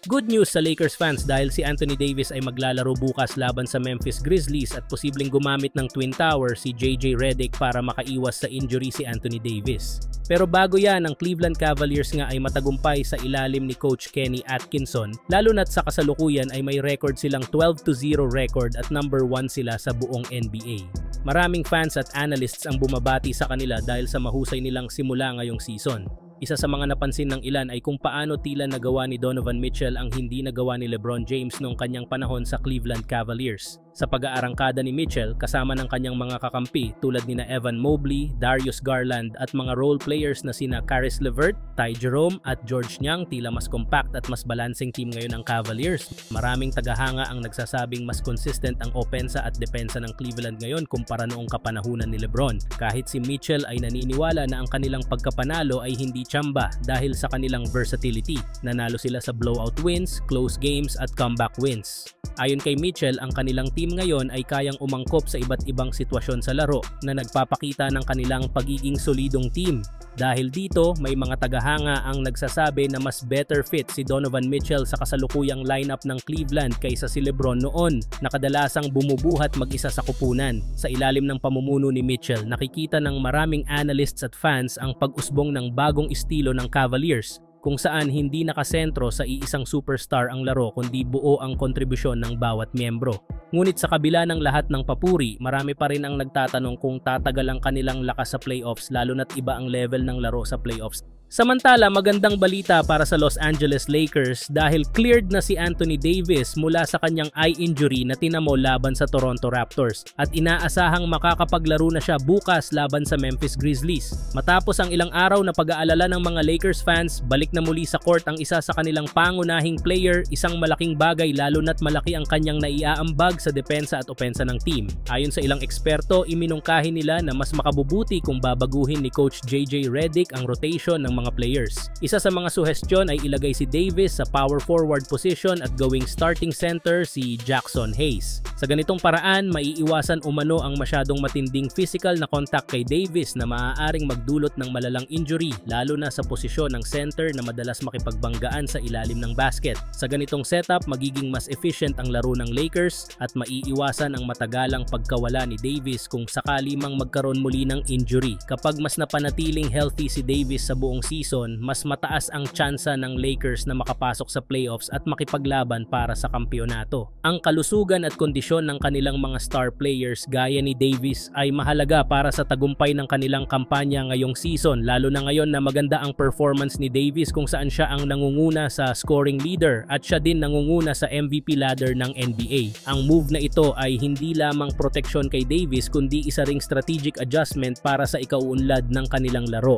Good news sa Lakers fans dahil si Anthony Davis ay maglalaro bukas laban sa Memphis Grizzlies at posibleng gumamit ng Twin Tower si JJ Redick para makaiwas sa injury si Anthony Davis. Pero bago yan, ang Cleveland Cavaliers nga ay matagumpay sa ilalim ni Coach Kenny Atkinson, lalo na't sa kasalukuyan ay may record silang 12-0 record at number 1 sila sa buong NBA. Maraming fans at analysts ang bumabati sa kanila dahil sa mahusay nilang simula ngayong season. Isa sa mga napansin ng ilan ay kung paano tila nagawa ni Donovan Mitchell ang hindi nagawa ni LeBron James noong kanyang panahon sa Cleveland Cavaliers. Sa pag-aarangkada ni Mitchell kasama ng kanyang mga kakampi tulad nina Evan Mobley, Darius Garland at mga role players na sina Caris LeVert, Ty Jerome at George Niang, tila mas compact at mas balancing team ngayon ang Cavaliers. Maraming tagahanga ang nagsasabing mas consistent ang opensa at depensa ng Cleveland ngayon kumpara noong kapanahunan ni LeBron. Kahit si Mitchell ay naniniwala na ang kanilang pagkapanalo ay hindi tsamba dahil sa kanilang versatility. Nanalo sila sa blowout wins, close games at comeback wins. Ayon kay Mitchell, ang kanilang team ngayon ay kayang umangkop sa iba't ibang sitwasyon sa laro na nagpapakita ng kanilang pagiging solidong team. Dahil dito, may mga tagahanga ang nagsasabi na mas better fit si Donovan Mitchell sa kasalukuyang lineup ng Cleveland kaysa si LeBron noon na kadalasang bumubuhat mag-isa sa kupunan. Sa ilalim ng pamumuno ni Mitchell, nakikita ng maraming analysts at fans ang pag-usbong ng bagong estilo ng Cavaliers, kung saan hindi nakasentro sa iisang superstar ang laro kundi buo ang kontribusyon ng bawat miyembro. Ngunit sa kabila ng lahat ng papuri, marami pa rin ang nagtatanong kung tatagal ang kanilang lakas sa playoffs lalo na't iba ang level ng laro sa playoffs. Samantala, magandang balita para sa Los Angeles Lakers dahil cleared na si Anthony Davis mula sa kanyang eye injury na tinamo laban sa Toronto Raptors at inaasahang makakapaglaro na siya bukas laban sa Memphis Grizzlies. Matapos ang ilang araw na pag-aalala ng mga Lakers fans, balik na muli sa court ang isa sa kanilang pangunahing player, isang malaking bagay lalo na't malaki ang kanyang naiaambag sa depensa at opensa ng team. Ayon sa ilang eksperto, iminungkahi nila na mas makabubuti kung babaguhin ni Coach JJ Redick ang rotation ng mga players. Isa sa mga suhestyon ay ilagay si Davis sa power forward position at gawing starting center si Jackson Hayes. Sa ganitong paraan, maiiwasan umano ang masyadong matinding physical na contact kay Davis na maaaring magdulot ng malalang injury lalo na sa posisyon ng center na madalas makipagbanggaan sa ilalim ng basket. Sa ganitong setup, magiging mas efficient ang laro ng Lakers at maiiwasan ang matagalang pagkawala ni Davis kung sakali mang magkaroon muli ng injury. Kapag mas napanatiling healthy si Davis sa buong season, mas mataas ang tsansa ng Lakers na makapasok sa playoffs at makipaglaban para sa kampyonato. Ang kalusugan at kondisyon ng kanilang mga star players gaya ni Davis ay mahalaga para sa tagumpay ng kanilang kampanya ngayong season, lalo na ngayon na maganda ang performance ni Davis kung saan siya ang nangunguna sa scoring leader at siya din nangunguna sa MVP ladder ng NBA. Ang move na ito ay hindi lamang proteksyon kay Davis kundi isa ring strategic adjustment para sa ikauunlad ng kanilang laro.